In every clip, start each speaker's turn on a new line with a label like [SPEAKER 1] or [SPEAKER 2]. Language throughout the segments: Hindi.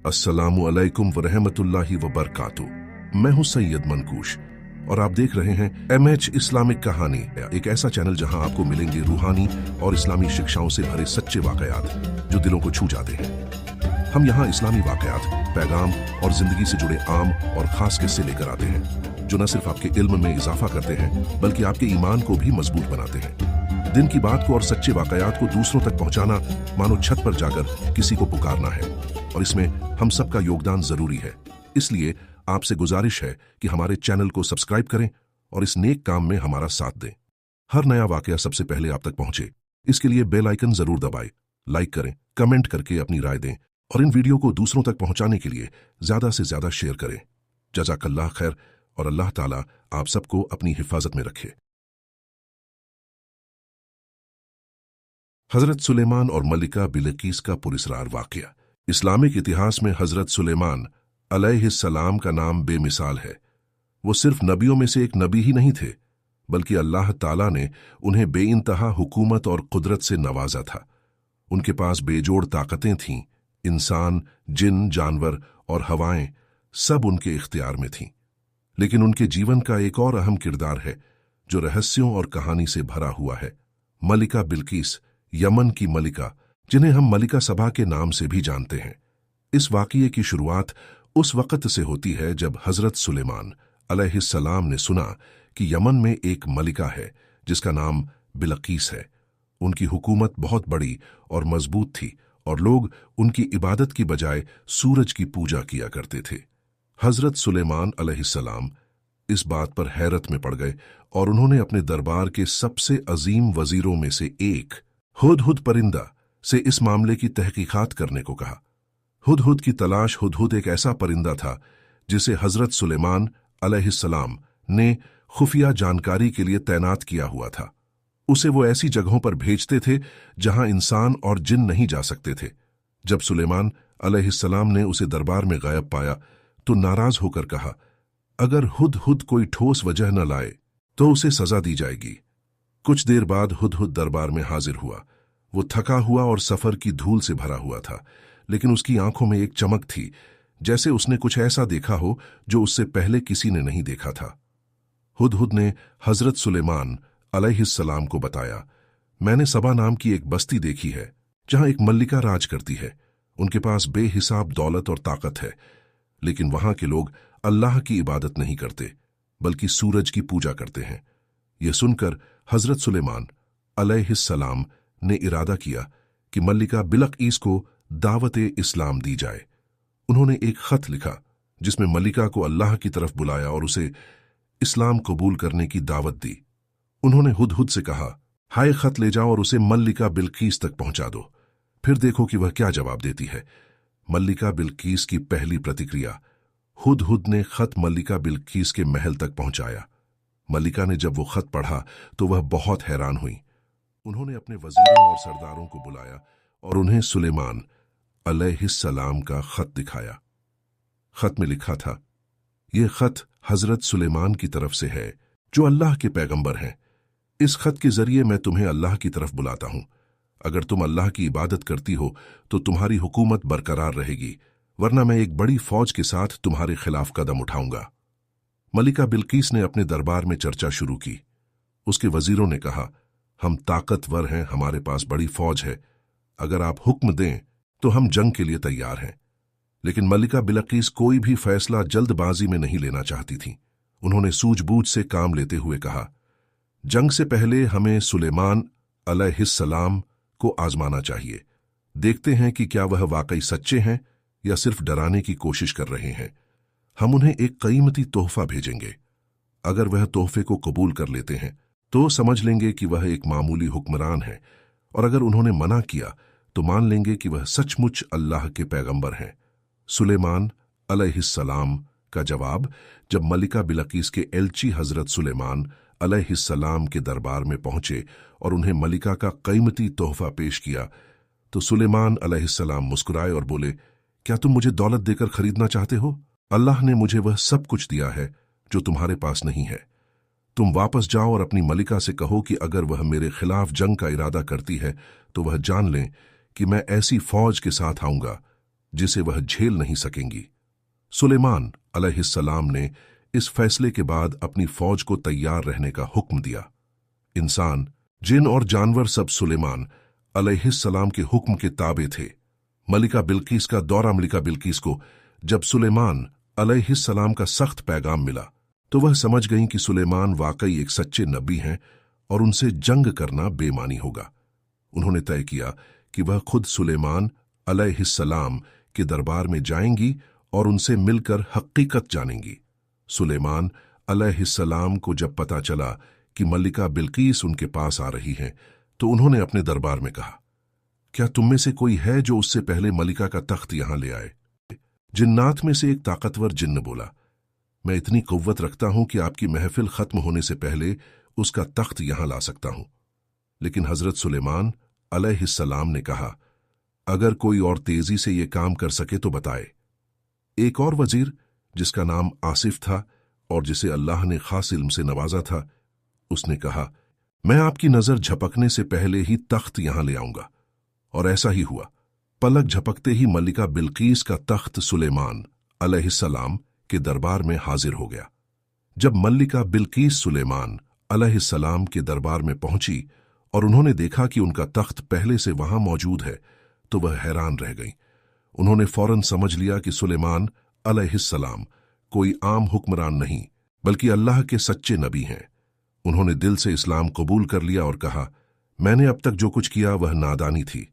[SPEAKER 1] अस्सलामु अलैकुम वरहमतुल्लाहि वबरकातुहू। मैं हूं सैयद मनकूश और आप देख रहे हैं MH इस्लामिक कहानी, एक ऐसा चैनल जहां आपको मिलेंगे रूहानी और इस्लामी शिक्षाओं से भरे सच्चे वाकयात जो दिलों को छू जाते हैं। हम यहाँ इस्लामी वाकयात, पैगाम और जिंदगी से जुड़े आम और खास किस्से लेकर आते हैं जो न सिर्फ आपके इल्म में इजाफा करते हैं बल्कि आपके ईमान को भी मजबूत बनाते हैं। दिन की बात को और सच्चे वाकयात को दूसरों तक पहुंचाना मानो छत पर जाकर किसी को पुकारना है, और इसमें हम सबका योगदान जरूरी है। इसलिए आपसे गुजारिश है कि हमारे चैनल को सब्सक्राइब करें और इस नेक काम में हमारा साथ दें। हर नया वाकया सबसे पहले आप तक पहुंचे, इसके लिए बेल आइकन जरूर दबाएं, लाइक करें, कमेंट करके अपनी राय दें और इन वीडियो को दूसरों तक पहुंचाने के लिए ज्यादा से ज्यादा शेयर करें। जज़ाकल्लाह खैर, और अल्लाह ताला आप सबको अपनी हिफाजत में रखे। हजरत सुलेमान और मलिका बिल्कीस का पुरस्कार वाकया। इस्लामिक इतिहास में हजरत सुलेमान अलैहिस्सलाम का नाम बेमिसाल है। वो सिर्फ नबियों में से एक नबी ही नहीं थे, बल्कि अल्लाह ताला ने उन्हें बेइंतहा हुकूमत और कुदरत से नवाजा था। उनके पास बेजोड़ ताकतें थीं। इंसान, जिन, जानवर और हवाएं सब उनके इख्तियार में थीं। लेकिन उनके जीवन का एक और अहम किरदार है जो रहस्यों और कहानी से भरा हुआ है। मलिका बिल्कीस, यमन की मलिका, जिन्हें हम मलिका सबा के नाम से भी जानते हैं। इस वाक़ये की शुरुआत उस वक़्त से होती है जब हजरत सुलेमान अलैहिस्सलाम ने सुना कि यमन में एक मलिका है जिसका नाम बिल्कीस है। उनकी हुकूमत बहुत बड़ी और मजबूत थी और लोग उनकी इबादत की बजाय सूरज की पूजा किया करते थे। हजरत सुलेमान अलैहिस्सलाम इस बात पर हैरत में पड़ गए और उन्होंने अपने दरबार के सबसे अजीम वजीरों में से एक हुदहुद परिंदा से इस मामले की तहकीकात करने को कहा। हुदहुद की तलाश। हुदहुद एक ऐसा परिंदा था जिसे हजरत सुलेमान अलैहिस्सलाम ने खुफिया जानकारी के लिए तैनात किया हुआ था। उसे वो ऐसी जगहों पर भेजते थे जहां इंसान और जिन नहीं जा सकते थे। जब सुलेमान अलैहिस्सलाम ने उसे दरबार में गायब पाया तो नाराज होकर कहा, अगर हुदहुद कोई ठोस वजह न लाए तो उसे सजा दी जाएगी। कुछ देर बाद हुदहुद दरबार में हाजिर हुआ। वो थका हुआ और सफर की धूल से भरा हुआ था, लेकिन उसकी आंखों में एक चमक थी, जैसे उसने कुछ ऐसा देखा हो जो उससे पहले किसी ने नहीं देखा था। हुदहुद ने हजरत सुलेमान अलैहिस्सलाम को बताया, मैंने सबा नाम की एक बस्ती देखी है जहां एक मल्लिका राज करती है। उनके पास बेहिसाब दौलत और ताकत है, लेकिन वहां के लोग अल्लाह की इबादत नहीं करते बल्कि सूरज की पूजा करते हैं। यह सुनकर हजरत सुलेमान अलैहिस्सलाम ने इरादा किया कि मल्लिका बिल्कीस को दावत इस्लाम दी जाए। उन्होंने एक खत लिखा जिसमें मल्लिका को अल्लाह की तरफ बुलाया और उसे इस्लाम कबूल करने की दावत दी। उन्होंने हुदहुद से कहा, हाय खत ले जाओ और उसे मल्लिका बिल्कीस तक पहुंचा दो, फिर देखो कि वह क्या जवाब देती है। मल्लिका बिल्कीस की पहली प्रतिक्रिया। हुदहुद ने खत मल्लिका बिल्कीस के महल तक पहुंचाया। मल्लिका ने जब वो खत पढ़ा तो वह बहुत हैरान हुई। उन्होंने अपने वजीरों और सरदारों को बुलाया और उन्हें सुलेमान अलैहिस्सलाम का खत दिखाया। खत में लिखा था, यह खत हजरत सुलेमान की तरफ से है जो अल्लाह के पैगंबर हैं। इस खत के जरिए मैं तुम्हें अल्लाह की तरफ बुलाता हूं। अगर तुम अल्लाह की इबादत करती हो तो तुम्हारी हुकूमत बरकरार रहेगी, वरना मैं एक बड़ी फौज के साथ तुम्हारे खिलाफ कदम उठाऊंगा। मलिका बिल्कीस ने अपने दरबार में चर्चा शुरू की। उसके वजीरों ने कहा, हम ताकतवर हैं, हमारे पास बड़ी फौज है, अगर आप हुक्म दें तो हम जंग के लिए तैयार हैं। लेकिन मलिका बिल्कीस कोई भी फैसला जल्दबाजी में नहीं लेना चाहती थी। उन्होंने सूझबूझ से काम लेते हुए कहा, जंग से पहले हमें सुलेमान अलैहिस्सलाम को आजमाना चाहिए। देखते हैं कि क्या वह वाकई सच्चे हैं या सिर्फ डराने की कोशिश कर रहे हैं। हम उन्हें एक कीमती तोहफा भेजेंगे। अगर वह तोहफे को कबूल कर लेते हैं तो समझ लेंगे कि वह एक मामूली हुक्मरान है, और अगर उन्होंने मना किया तो मान लेंगे कि वह सचमुच अल्लाह के पैगंबर हैं। सुलेमान अलैहिस्सलाम का जवाब। जब मलिका बिल्कीस के एलची हजरत सुलेमान अलैहिस्सलाम के दरबार में पहुंचे और उन्हें मलिका का कीमती तोहफा पेश किया तो सुलेमान अलैहिस्सलाम मुस्कुराए और बोले, क्या तुम मुझे दौलत देकर खरीदना चाहते हो? अल्लाह ने मुझे वह सब कुछ दिया है जो तुम्हारे पास नहीं है। तुम वापस जाओ और अपनी मलिका से कहो कि अगर वह मेरे खिलाफ जंग का इरादा करती है तो वह जान लें कि मैं ऐसी फौज के साथ आऊंगा जिसे वह झेल नहीं सकेंगी। सुलेमान अलैहिस्सलाम ने इस फैसले के बाद अपनी फौज को तैयार रहने का हुक्म दिया। इंसान, जिन और जानवर सब सुलेमान अलैहिस्सलाम के हुक्म के ताबे थे। मलिका बिल्कीस का दौरा। मलिका बिल्कीस को जब सुलेमान अलैहिस्सलाम का सख्त पैगाम मिला तो वह समझ गईं कि सुलेमान वाकई एक सच्चे नबी हैं और उनसे जंग करना बेमानी होगा। उन्होंने तय किया कि वह खुद सुलेमान अलैहिस्सलाम के दरबार में जाएंगी और उनसे मिलकर हकीकत जानेंगी। सुलेमान अलैहिस्सलाम को जब पता चला कि मलिका बिल्कीस उनके पास आ रही हैं, तो उन्होंने अपने दरबार में कहा, क्या तुम में से कोई है जो उससे पहले मलिका का तख्त यहां ले आए? जिन्नात में से एक ताकतवर जिन्न बोला, मैं इतनी कुव्वत रखता हूं कि आपकी महफिल खत्म होने से पहले उसका तख्त यहां ला सकता हूं। लेकिन हजरत सुलेमान अलैहिस्सलाम ने कहा, अगर कोई और तेजी से ये काम कर सके तो बताए। एक और वजीर, जिसका नाम आसिफ था और जिसे अल्लाह ने खास इल्म से नवाजा था, उसने कहा, मैं आपकी नजर झपकने से पहले ही तख्त यहां ले आऊंगा। और ऐसा ही हुआ। पलक झपकते ही मलिका बिल्कीस का तख्त सुलेमान अलैहिस्सलाम के दरबार में हाजिर हो गया। जब मलिका बिल्कीस सुलेमान अलैहिस्सलाम के दरबार में पहुंची और उन्होंने देखा कि उनका तख्त पहले से वहां मौजूद है, तो वह हैरान रह गईं। उन्होंने फौरन समझ लिया कि सुलेमान अलैहिस्सलाम कोई आम हुक्मरान नहीं, बल्कि अल्लाह के सच्चे नबी हैं। उन्होंने दिल से इस्लाम कबूल कर लिया और कहा, मैंने अब तक जो कुछ किया वह नादानी थी।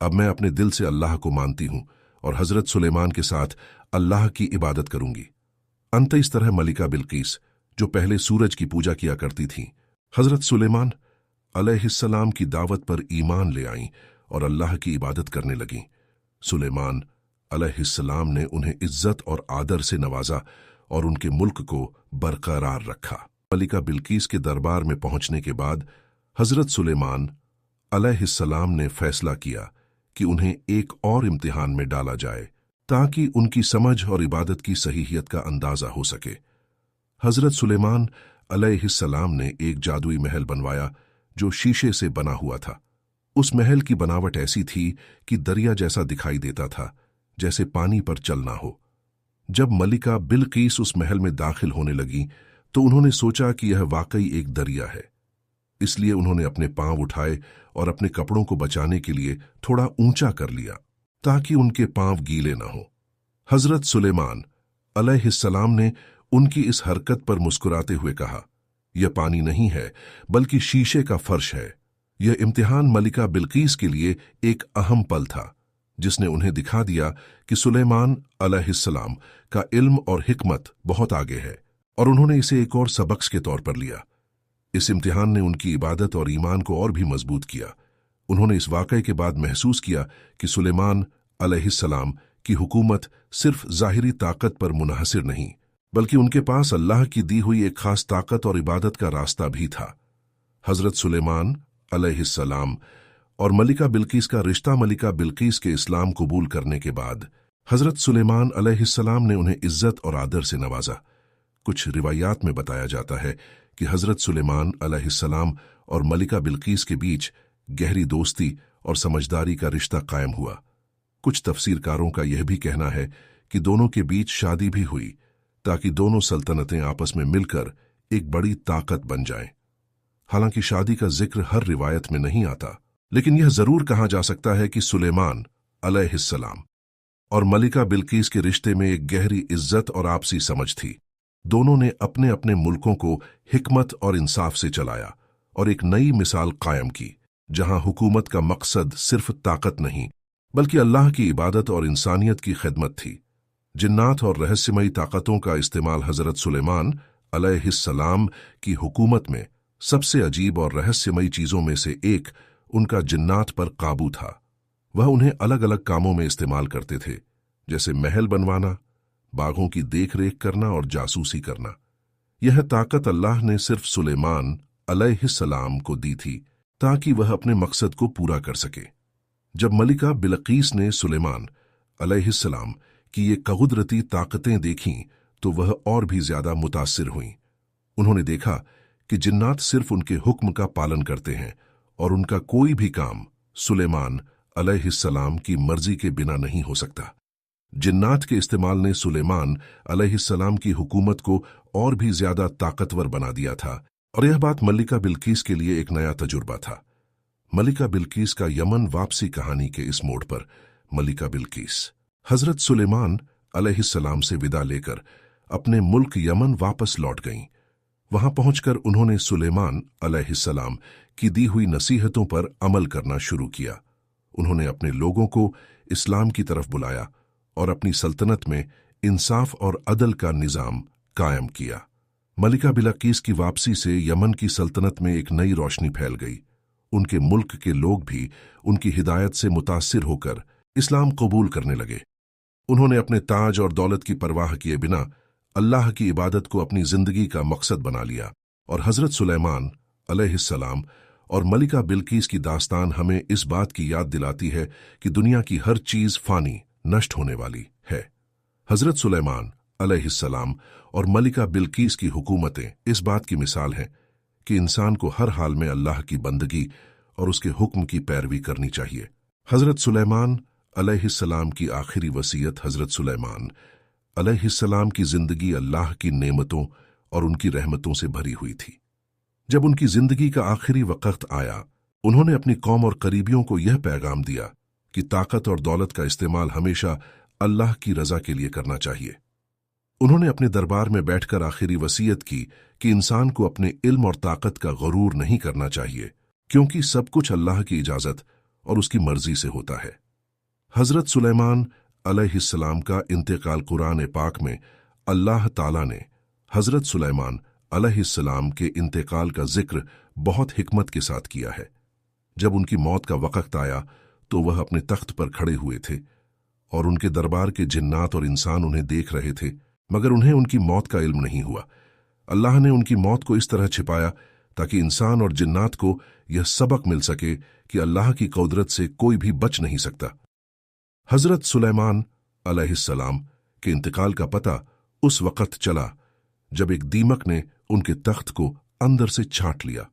[SPEAKER 1] अब मैं अपने दिल से अल्लाह को मानती हूं और हजरत सुलेमान के साथ अल्लाह की इबादत करूंगी। अंत इस तरह मलिका बिल्कीस, जो पहले सूरज की पूजा किया करती थीं, हजरत सुलेमान अलैहिस्सलाम की दावत पर ईमान ले आईं और अल्लाह की इबादत करने लगीं। सुलेमान अलैहिस्सलाम ने उन्हें इज्जत और आदर से नवाजा और उनके मुल्क को बरकरार रखा। मलिका बिल्कीस के दरबार में पहुंचने के बाद हजरत सुलेमान अलैहिस्सलाम ने फैसला किया कि उन्हें एक और इम्तिहान में डाला जाए ताकि उनकी समझ और इबादत की सहीहियत का अंदाजा हो सके। हजरत सुलेमान अलैहिस्सलाम ने एक जादुई महल बनवाया जो शीशे से बना हुआ था। उस महल की बनावट ऐसी थी कि दरिया जैसा दिखाई देता था, जैसे पानी पर चलना हो। जब मलिका बिल्कीस उस महल में दाखिल होने लगी तो उन्होंने सोचा कि यह वाकई एक दरिया है। इसलिए उन्होंने अपने पांव उठाए और अपने कपड़ों को बचाने के लिए थोड़ा ऊंचा कर लिया ताकि उनके पांव गीले न हो। हजरत सुलेमान अलैहिस्सलाम ने उनकी इस हरकत पर मुस्कुराते हुए कहा, यह पानी नहीं है बल्कि शीशे का फर्श है। यह इम्तिहान मलिका बिल्कीस के लिए एक अहम पल था, जिसने उन्हें दिखा दिया कि सुलेमान अलैहिस्सलाम का इल्म और हिकमत बहुत आगे है, और उन्होंने इसे एक और सबक के तौर पर लिया। इस इम्तिहान ने उनकी इबादत और ईमान को और भी मजबूत किया। उन्होंने इस वाकये के बाद महसूस किया कि सुलेमान अलैहिस्सलाम की हुकूमत सिर्फ ज़ाहिरी ताकत पर मुनहसिर नहीं, बल्कि उनके पास अल्लाह की दी हुई एक खास ताकत और इबादत का रास्ता भी था। हजरत सुलेमान अलैहिस्सलाम और मलिका बिल्कीस का रिश्ता। मलिका बिल्कीस के इस्लाम कबूल करने के बाद हजरत सुलेमान अलैहिस्सलाम ने उन्हें इज्जत और आदर से नवाजा। कुछ रिवायात में बताया जाता है कि हजरत सुलेमान अलैहिस्सलाम और मलिका बिल्कीस के बीच गहरी दोस्ती और समझदारी का रिश्ता कायम हुआ। कुछ तफसीरकारों का यह भी कहना है कि दोनों के बीच शादी भी हुई ताकि दोनों सल्तनतें आपस में मिलकर एक बड़ी ताकत बन जाएं। हालांकि शादी का जिक्र हर रिवायत में नहीं आता, लेकिन यह जरूर कहा जा सकता है कि सुलेमान अलैहिस्सलाम और मलिका बिल्कीस के रिश्ते में एक गहरी इज्जत और आपसी समझ थी। दोनों ने अपने अपने मुल्कों को हिकमत और इंसाफ से चलाया और एक नई मिसाल कायम की, जहां हुकूमत का मकसद सिर्फ ताकत नहीं बल्कि अल्लाह की इबादत और इंसानियत की खिदमत थी। जिन्नात और रहस्यमयी ताकतों का इस्तेमाल हजरत सुलेमान अलैहिस्सलाम की हुकूमत में सबसे अजीब और रहस्यमयी चीजों में से एक उनका जिन्नात पर काबू था। वह उन्हें अलग अलग कामों में इस्तेमाल करते थे, जैसे महल बनवाना, बाघों की देखरेख करना और जासूसी करना। यह ताकत अल्लाह ने सिर्फ सुलेमान अलैहिस्सलाम को दी थी ताकि वह अपने मकसद को पूरा कर सके। जब मलिका बिल्कीस ने सुलेमान अलैहिस्सलाम की ये कुदरती ताकतें देखीं तो वह और भी ज्यादा मुतासिर हुईं। उन्होंने देखा कि जिन्नात सिर्फ उनके हुक्म का पालन करते हैं और उनका कोई भी काम सुलेमान अलैहिस्सलाम की मर्जी के बिना नहीं हो सकता। जिन्नात के इस्तेमाल ने सुलेमान अलैहिस्सलाम की हुकूमत को और भी ज्यादा ताकतवर बना दिया था, और यह बात मलिका बिल्कीस के लिए एक नया तजुर्बा था। मलिका बिल्कीस का यमन वापसी कहानी के इस मोड़ पर मलिका बिल्कीस हजरत सुलेमान अलैहिस्सलाम से विदा लेकर अपने मुल्क यमन वापस लौट गईं। वहां पहुंचकर उन्होंने सुलेमान अलैहिस्सलाम की दी हुई नसीहतों पर अमल करना शुरू किया। उन्होंने अपने लोगों को इस्लाम की तरफ बुलाया और अपनी सल्तनत में इंसाफ और अदल का निजाम कायम किया। मलिका बिल्कीस की वापसी से यमन की सल्तनत में एक नई रोशनी फैल गई। उनके मुल्क के लोग भी उनकी हिदायत से मुतासिर होकर इस्लाम कबूल करने लगे। उन्होंने अपने ताज और दौलत की परवाह किए बिना अल्लाह की इबादत को अपनी जिंदगी का मकसद बना लिया, और हजरत सुलेमान अलैहिस्सलाम और मलिका बिल्कीस की दास्तान हमें इस बात की याद दिलाती है कि दुनिया की हर चीज फानी, नष्ट होने वाली है। हजरत सुलेमान अलैहिस्सलाम और मलिका बिल्कीस की हुकूमतें इस बात की मिसाल हैं कि इंसान को हर हाल में अल्लाह की बंदगी और उसके हुक्म की पैरवी करनी चाहिए। हजरत सुलेमान अलैहिस्सलाम की आखिरी वसीयत। हजरत सुलेमान अलैहिस्सलाम की जिंदगी अल्लाह की नेमतों और उनकी रहमतों से भरी हुई थी। जब उनकी जिंदगी का आखिरी वक्त आया, उन्होंने अपनी कौम और करीबियों को यह पैगाम दिया कि ताकत और दौलत का इस्तेमाल हमेशा अल्लाह की रजा के लिए करना चाहिए। उन्होंने अपने दरबार में बैठकर आखिरी वसीयत की कि इंसान को अपने इल्म और ताकत का गरूर नहीं करना चाहिए, क्योंकि सब कुछ अल्लाह की इजाजत और उसकी मर्जी से होता है। हजरत सुलेमान अलैहिस्सलाम का इंतकाल कुरान पाक में अल्लाह ताला ने हजरत सुलेमान अलैहिस्सलाम के इंतकाल का जिक्र बहुत हिकमत के साथ किया है। जब उनकी मौत का वक्त आया तो वह अपने तख्त पर खड़े हुए थे और उनके दरबार के जिन्नात और इंसान उन्हें देख रहे थे, मगर उन्हें उनकी मौत का इल्म नहीं हुआ। अल्लाह ने उनकी मौत को इस तरह छिपाया ताकि इंसान और जिन्नात को यह सबक मिल सके कि अल्लाह की कुदरत से कोई भी बच नहीं सकता। हजरत सुलेमान अलैहिस्सलाम के इंतकाल का पता उस वक्त चला जब एक दीमक ने उनके तख्त को अंदर से छांट लिया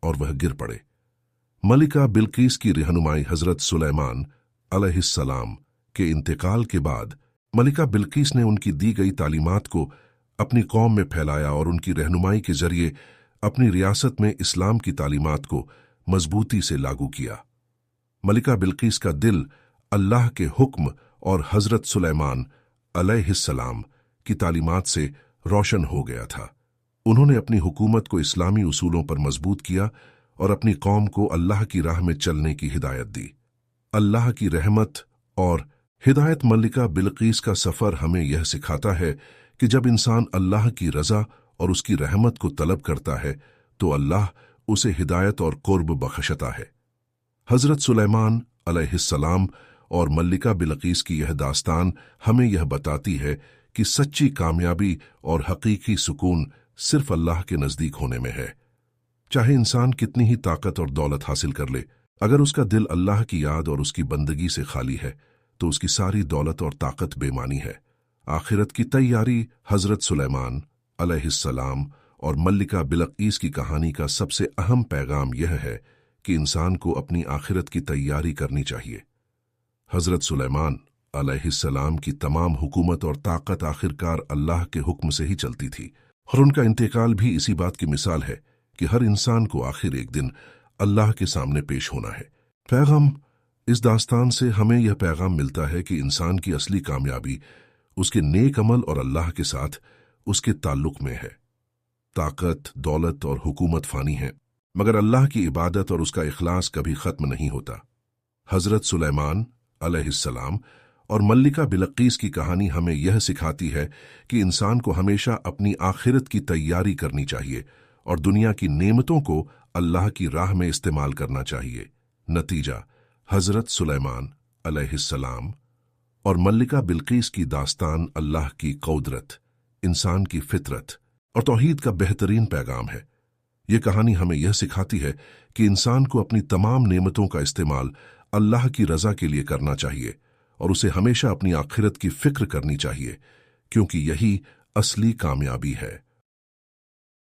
[SPEAKER 1] और वह गिर पड़े। मलिका बिल्कीस की रहनुमाई। हजरत सुलेमान अलैहिस्सलाम के इंतकाल के बाद मलिका बिल्कीस ने उनकी दी गई तालीमात को अपनी कौम में फैलाया और उनकी रहनुमाई के जरिए अपनी रियासत में इस्लाम की तालीमात को मजबूती से लागू किया। मलिका बिल्कीस का दिल अल्लाह के हुक्म और हजरत सुलेमान अलैहिस्सलाम की तालीमात से रोशन हो गया था। उन्होंने अपनी हुकूमत को इस्लामी उसूलों पर मजबूत किया और अपनी कौम को अल्लाह की राह में चलने की हिदायत दी। अल्लाह की रहमत और हिदायत। मलिका बिल्कीस का सफर हमें यह सिखाता है कि जब इंसान अल्लाह की रजा और उसकी रहमत को तलब करता है तो अल्लाह उसे हिदायत और कुर्ब बख्शता है। हजरत सुलेमान अलैहिस्सलाम और मलिका बिल्कीस की यह दास्तान हमें यह बताती है कि सच्ची कामयाबी और हकीकी सुकून सिर्फ अल्लाह के नजदीक होने में है। चाहे इंसान कितनी ही ताकत और दौलत हासिल कर ले, अगर उसका दिल अल्लाह की याद और उसकी बंदगी से खाली है तो उसकी सारी दौलत और ताकत बेमानी है। आखिरत की तैयारी। हजरत सुलेमान अलैहिस्सलाम और मलिका बिल्कीस की कहानी का सबसे अहम पैगाम यह है कि इंसान को अपनी आखिरत की तैयारी करनी चाहिए। हजरत सुलेमान अलैहिस्सलाम की तमाम हुकूमत और ताकत आखिरकार अल्लाह के हुक्म से ही चलती थी, और उनका इंतकाल भी इसी बात की मिसाल है कि हर इंसान को आखिर एक दिन अल्लाह के सामने पेश होना है। पैगाम। इस दास्तान से हमें यह पैगाम मिलता है कि इंसान की असली कामयाबी उसके नेक अमल और अल्लाह के साथ उसके ताल्लुक में है। ताकत, दौलत और हुकूमत फानी है, मगर अल्लाह की इबादत और उसका इखलास कभी खत्म नहीं होता। हजरत सुलेमान अलैहिस्सलाम और मलिका बिल्कीस की कहानी हमें यह सिखाती है कि इंसान को हमेशा अपनी आखिरत की तैयारी करनी चाहिए और दुनिया की नेमतों को अल्लाह की राह में इस्तेमाल करना चाहिए। नतीजा। हजरत सुलेमान अलैहिस्सलाम और मलिका बिल्कीस की दास्तान अल्लाह की कुदरत, इंसान की फितरत और तौहीद का बेहतरीन पैगाम है। यह कहानी हमें यह सिखाती है कि इंसान को अपनी तमाम नेमतों का इस्तेमाल अल्लाह की रजा के लिए करना चाहिए और उसे हमेशा अपनी आखिरत की फिक्र करनी चाहिए, क्योंकि यही असली कामयाबी है।